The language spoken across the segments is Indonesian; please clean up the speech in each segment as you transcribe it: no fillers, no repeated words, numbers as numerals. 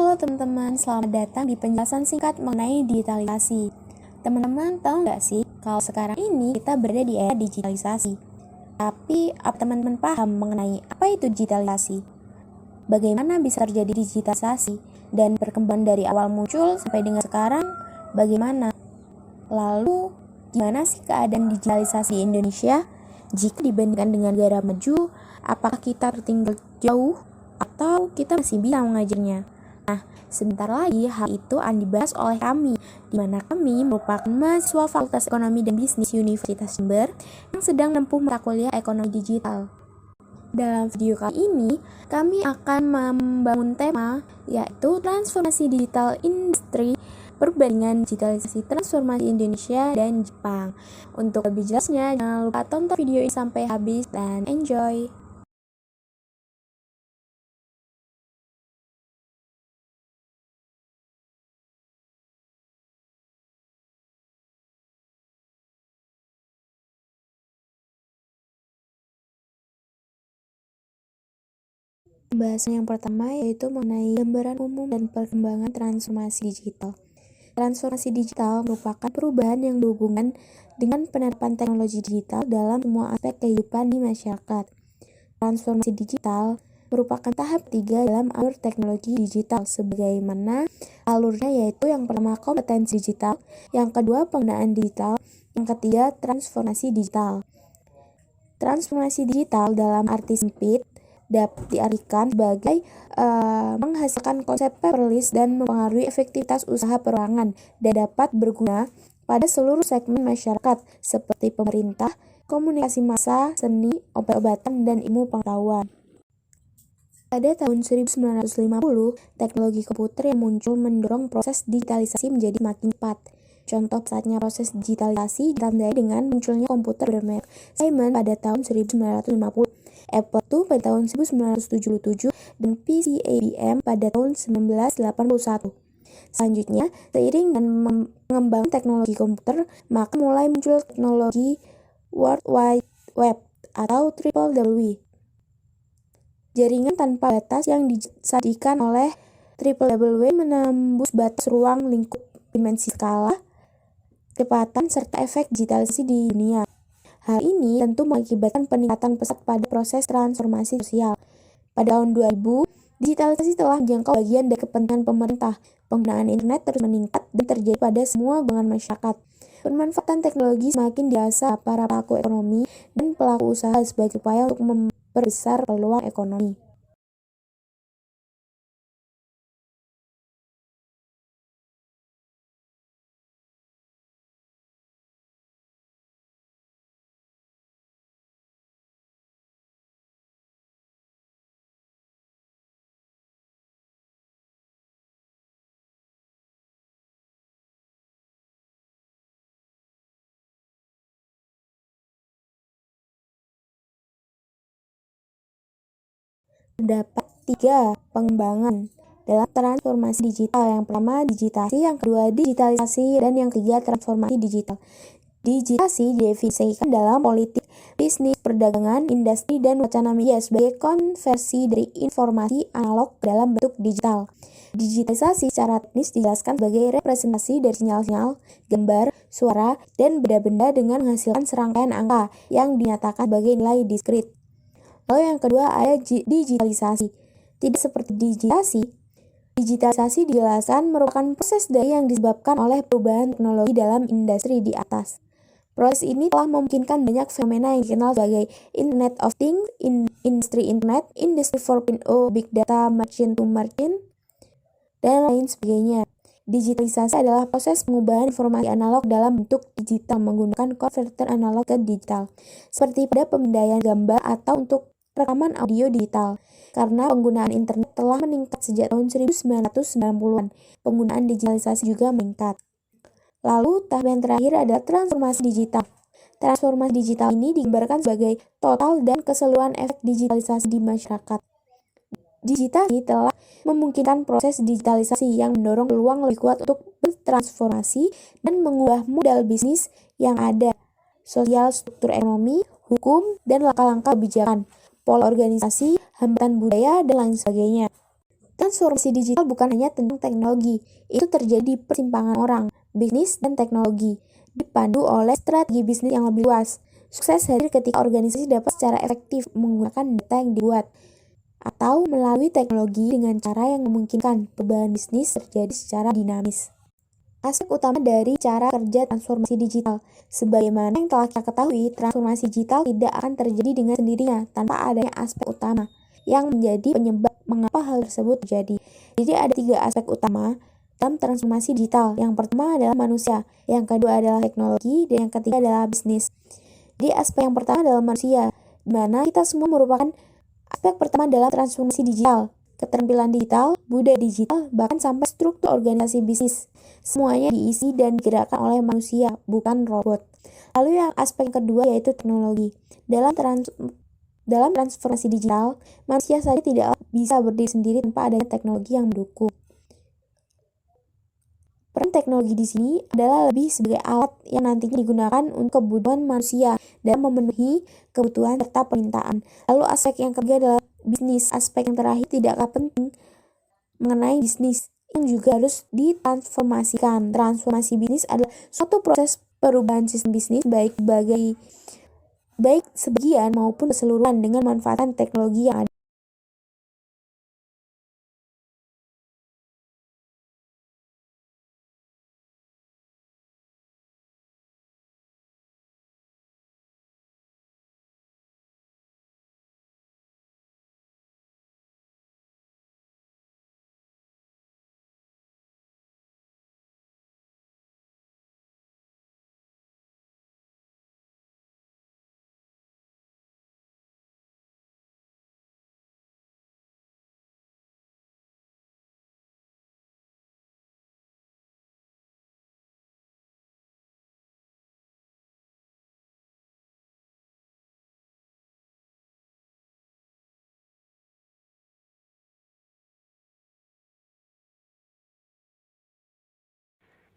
Halo teman-teman, selamat datang di penjelasan singkat mengenai digitalisasi. Teman-teman tahu nggak sih kalau sekarang ini kita berada di era digitalisasi? Tapi apa teman-teman paham mengenai apa itu digitalisasi? Bagaimana bisa terjadi digitalisasi? Dan perkembangan dari awal muncul sampai dengan sekarang bagaimana? Lalu gimana sih keadaan digitalisasi di Indonesia? Jika dibandingkan dengan negara maju, apakah kita tertinggal jauh atau kita masih bisa mengajarnya? Nah, sebentar lagi hal itu akan dibahas oleh kami, di mana kami merupakan mahasiswa Fakultas Ekonomi dan Bisnis Universitas Jember yang sedang menempuh mata kuliah ekonomi digital. Dalam video kali ini, kami akan membangun tema yaitu transformasi digital industri, perbandingan digitalisasi transformasi Indonesia dan Jepang. Untuk lebih jelasnya, jangan lupa tonton video ini sampai habis dan enjoy! Pembahasan yang pertama yaitu mengenai gambaran umum dan perkembangan transformasi digital. Transformasi digital merupakan perubahan yang berhubungan dengan penerapan teknologi digital dalam semua aspek kehidupan di masyarakat. Transformasi digital merupakan tahap 3 dalam alur teknologi digital, sebagaimana alurnya yaitu yang pertama kompetensi digital, yang kedua penggunaan digital, yang ketiga transformasi digital. Transformasi digital dalam arti sempit dapat diartikan sebagai menghasilkan konsep paperless dan mempengaruhi efektivitas usaha perorangan dan dapat berguna pada seluruh segmen masyarakat seperti pemerintah, komunikasi massa, seni, obat-obatan, dan ilmu pengetahuan. Pada tahun 1950, teknologi komputer yang muncul mendorong proses digitalisasi menjadi makin cepat. Contoh pesatnya proses digitalisasi ditandai dengan munculnya komputer bermerek Simon pada tahun 1950, Apple II pada tahun 1977, dan PC IBM pada tahun 1981. Selanjutnya, seiring dengan pengembangan teknologi komputer, maka mulai muncul teknologi World Wide Web atau WWW. Jaringan tanpa batas yang disajikan oleh WWW menembus batas ruang lingkup dimensi skala, kecepatan, serta efek digitalisasi di dunia. Hal ini tentu mengakibatkan peningkatan pesat pada proses transformasi sosial. Pada tahun 2000, digitalisasi telah menjangkau bagian dari kepentingan pemerintah. Penggunaan internet terus meningkat dan terjadi pada semua golongan masyarakat. Pemanfaatan teknologi semakin dirasa para pelaku ekonomi dan pelaku usaha sebagai upaya untuk memperbesar peluang ekonomi. Terdapat 3 pengembangan dalam transformasi digital. Yang pertama digitasi, yang kedua digitalisasi, dan yang ketiga transformasi digital. Digitasi didefinisikan dalam politik, bisnis, perdagangan, industri, dan wacana media sebagai konversi dari informasi analog dalam bentuk digital. Digitalisasi secara teknis dijelaskan sebagai representasi dari sinyal-sinyal, gambar, suara, dan benda-benda dengan menghasilkan serangkaian angka yang dinyatakan sebagai nilai diskrit. Lalu yang kedua ada digitalisasi. Tidak seperti digitalisasi dijelaskan merupakan proses dari yang disebabkan oleh perubahan teknologi dalam industri di atas. Proses ini telah memungkinkan banyak fenomena yang dikenal sebagai Internet of Things, Industri Internet, Industri 4.0, Big Data, Machine to Machine, dan lain sebagainya. Digitalisasi adalah proses pengubahan informasi analog dalam bentuk digital menggunakan konverter analog ke digital, seperti pada pemindaian gambar atau untuk rekaman audio digital. Karena penggunaan internet telah meningkat sejak tahun 1990-an, penggunaan digitalisasi juga meningkat. Lalu tahap yang terakhir adalah transformasi digital. Transformasi digital ini digambarkan sebagai total dan keseluruhan efek digitalisasi di masyarakat. Digitalisasi telah memungkinkan proses digitalisasi yang mendorong peluang lebih kuat untuk bertransformasi dan mengubah modal bisnis yang ada, sosial, struktur ekonomi, hukum, dan langkah-langkah kebijakan, pola organisasi, hambatan budaya, dan lain sebagainya. Transformasi digital bukan hanya tentang teknologi, itu terjadi di persimpangan orang, bisnis, dan teknologi, dipandu oleh strategi bisnis yang lebih luas. Sukses hadir ketika organisasi dapat secara efektif menggunakan data yang dibuat, atau melalui teknologi dengan cara yang memungkinkan perubahan bisnis terjadi secara dinamis. Aspek utama dari cara kerja transformasi digital. Sebagaimana yang telah kita ketahui, transformasi digital tidak akan terjadi dengan sendirinya tanpa adanya aspek utama yang menjadi penyebab mengapa hal tersebut terjadi. Jadi ada 3 aspek utama dalam transformasi digital. Yang pertama adalah manusia, yang kedua adalah teknologi, dan yang ketiga adalah bisnis. Jadi aspek yang pertama adalah manusia, di mana kita semua merupakan aspek pertama dalam transformasi digital. Keterampilan digital, budaya digital, bahkan sampai struktur organisasi bisnis. Semuanya diisi dan digerakkan oleh manusia, bukan robot. Lalu yang aspek yang kedua yaitu teknologi. Dalam transformasi digital, manusia saja tidak bisa berdiri sendiri tanpa adanya teknologi yang mendukung. Peran teknologi di sini adalah lebih sebagai alat yang nantinya digunakan untuk kebutuhan manusia dan memenuhi kebutuhan serta permintaan. Lalu aspek yang ketiga adalah bisnis. Aspek yang terakhir tidak kalah penting mengenai bisnis yang juga harus ditransformasikan. Transformasi bisnis adalah suatu proses perubahan sistem bisnis baik sebagian maupun keseluruhan dengan manfaatan teknologi yang ada.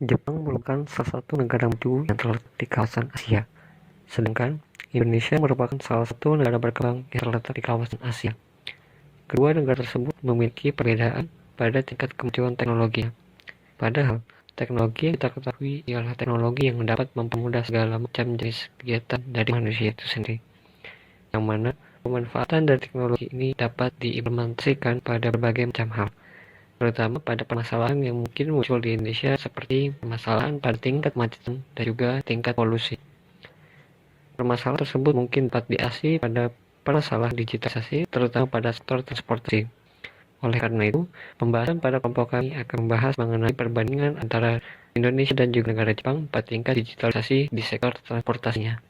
Jepang merupakan salah satu negara maju yang terletak di kawasan Asia, sedangkan Indonesia merupakan salah satu negara berkembang yang terletak di kawasan Asia. Kedua negara tersebut memiliki perbedaan pada tingkat kemajuan teknologi. Padahal, teknologi yang kita ketahui ialah teknologi yang dapat mempermudah segala macam jenis kegiatan dari manusia itu sendiri, yang mana pemanfaatan dari teknologi ini dapat diimplementasikan pada berbagai macam hal, terutama pada permasalahan yang mungkin muncul di Indonesia seperti permasalahan pada tingkat kemacetan dan juga tingkat polusi. Permasalahan tersebut mungkin dapat diatasi pada permasalahan digitalisasi, terutama pada sektor transportasi. Oleh karena itu, pembahasan pada kelompok kami akan membahas mengenai perbandingan antara Indonesia dan juga negara Jepang pada tingkat digitalisasi di sektor transportasinya.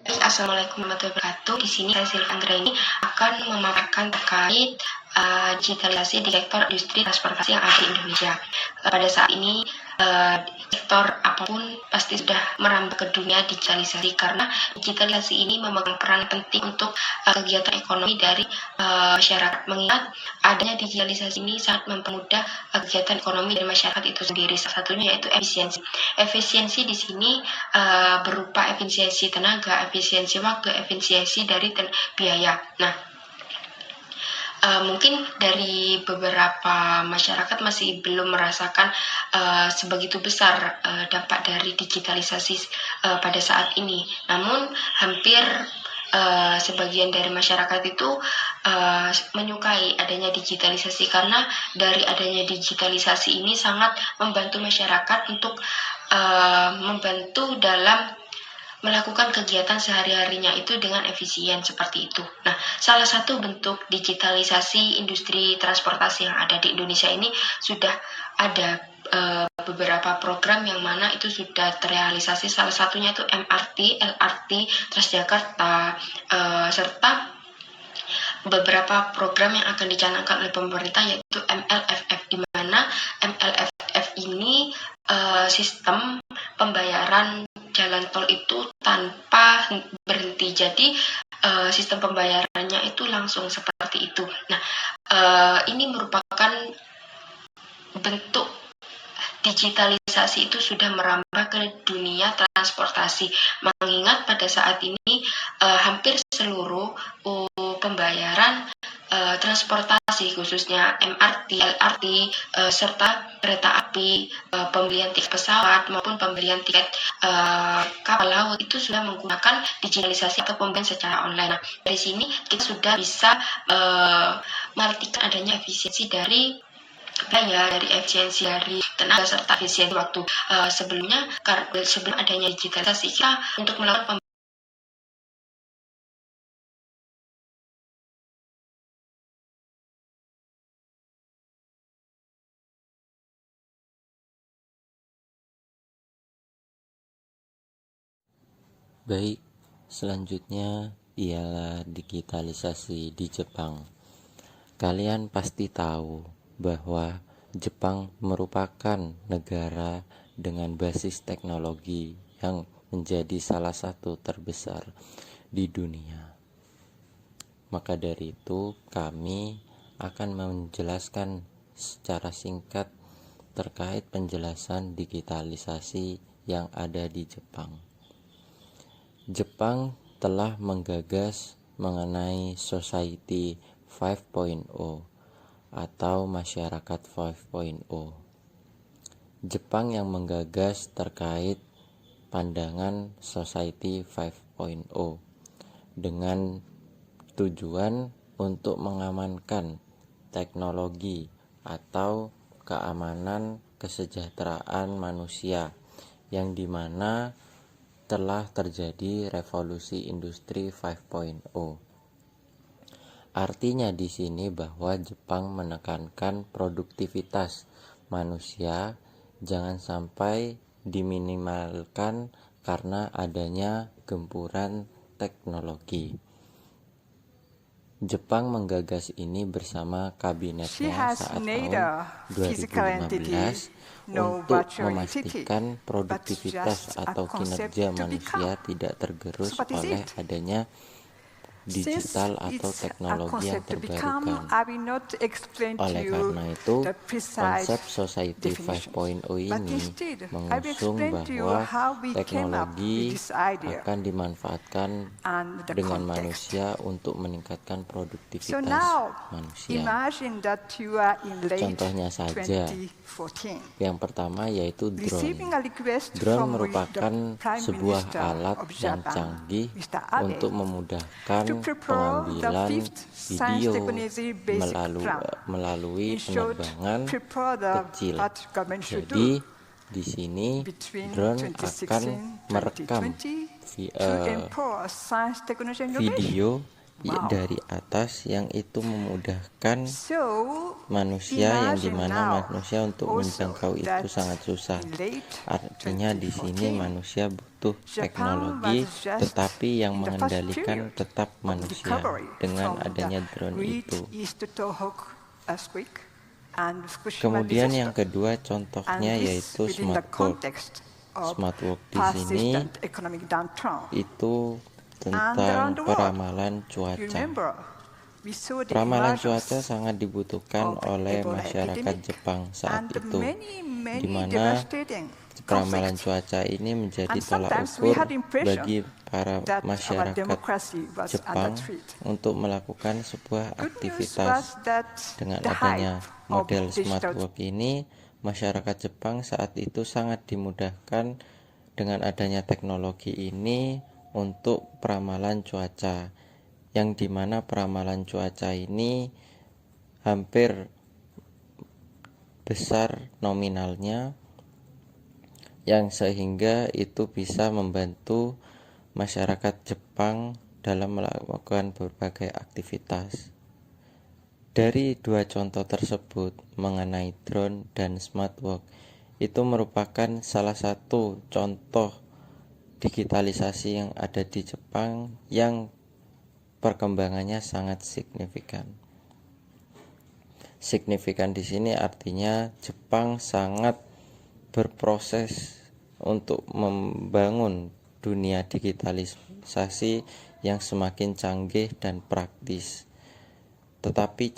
Assalamualaikum warahmatullahi wabarakatuh. Di sini saya Silvia Anggraini akan memaparkan terkait digitalisasi di sektor industri transportasi yang ada di Indonesia. Pada saat ini sektor apapun pasti sudah merambah ke dunia digitalisasi, karena digitalisasi ini memegang peran penting untuk kegiatan ekonomi dari masyarakat. Mengingat adanya digitalisasi ini sangat mempermudah kegiatan ekonomi dari masyarakat itu sendiri. Salah satunya yaitu efisiensi. Efisiensi di sini berupa efisiensi tenaga, efisiensi waktu, efisiensi dari biaya. Nah, mungkin dari beberapa masyarakat masih belum merasakan sebegitu besar dampak dari digitalisasi pada saat ini. Namun hampir sebagian dari masyarakat itu menyukai adanya digitalisasi, karena dari adanya digitalisasi ini sangat membantu masyarakat untuk membantu dalam melakukan kegiatan sehari-harinya itu dengan efisien seperti itu. Nah, salah satu bentuk digitalisasi industri transportasi yang ada di Indonesia ini sudah ada beberapa program yang mana itu sudah terrealisasi. Salah satunya itu MRT, LRT, Transjakarta, serta beberapa program yang akan dicanangkan oleh pemerintah, yaitu MLFF, di mana MLFF ini sistem pembayaran jalan tol itu tanpa berhenti. Jadi sistem pembayarannya itu langsung seperti seperti itu. Nah, ini merupakan bentuk digitalisasi itu sudah merambah ke dunia transportasi. Mengingat pada saat ini hampir seluruh pembayaran transportasi khususnya MRT, LRT, serta kereta api, pembelian tiket pesawat maupun pembelian tiket kapal laut itu sudah menggunakan digitalisasi atau pembelian secara online. Nah, dari sini kita sudah bisa mengartikan adanya efisiensi dari biaya, dari efisiensi dari tenaga serta efisiensi waktu. Sebelumnya sebelum adanya digitalisasi kita untuk melakukan Baik, selanjutnya ialah digitalisasi di Jepang. Kalian pasti tahu bahwa Jepang merupakan negara dengan basis teknologi yang menjadi salah satu terbesar di dunia. Maka dari itu, kami akan menjelaskan secara singkat terkait penjelasan digitalisasi yang ada di Jepang. Jepang telah menggagas mengenai Society 5.0 atau masyarakat 5.0. Jepang yang menggagas terkait pandangan Society 5.0 dengan tujuan untuk mengamankan teknologi atau keamanan kesejahteraan manusia yang dimana telah terjadi revolusi industri 5.0. Artinya di sini bahwa Jepang menekankan produktivitas manusia jangan sampai diminimalkan karena adanya gempuran teknologi. Jepang menggagas ini bersama kabinetnya saat tahun 2015 untuk memastikan produktivitas atau kinerja manusia tidak tergerus oleh adanya digital atau teknologi yang terbarukan. Oleh karena itu, konsep Society 5.0 ini mengusung bahwa teknologi akan dimanfaatkan dengan manusia untuk meningkatkan produktivitas manusia. Contohnya saja, yang pertama yaitu drone. Drone merupakan sebuah alat yang canggih untuk memudahkan pengambilan video melalui penerbangan kecil. Jadi di sini drone akan merekam video dari atas yang itu memudahkan manusia yang dimana manusia untuk menjangkau itu sangat susah. Artinya di sini manusia butuh teknologi, tetapi yang mengendalikan tetap manusia dengan adanya drone itu. Kemudian yang kedua contohnya yaitu smart work. Smart work di sini itu tentang peramalan cuaca. Peramalan cuaca sangat dibutuhkan oleh masyarakat Jepang saat itu, di mana peramalan cuaca ini menjadi tolak ukur bagi para masyarakat Jepang untuk melakukan sebuah aktivitas. Dengan adanya model smart work ini, masyarakat Jepang saat itu sangat dimudahkan dengan adanya teknologi ini untuk peramalan cuaca, yang dimana peramalan cuaca ini hampir besar nominalnya, yang sehingga itu bisa membantu masyarakat Jepang dalam melakukan berbagai aktivitas. Dari dua contoh tersebut mengenai drone dan smart work, itu merupakan salah satu contoh digitalisasi yang ada di Jepang yang perkembangannya sangat signifikan. Signifikan di sini artinya Jepang sangat berproses untuk membangun dunia digitalisasi yang semakin canggih dan praktis. tetapi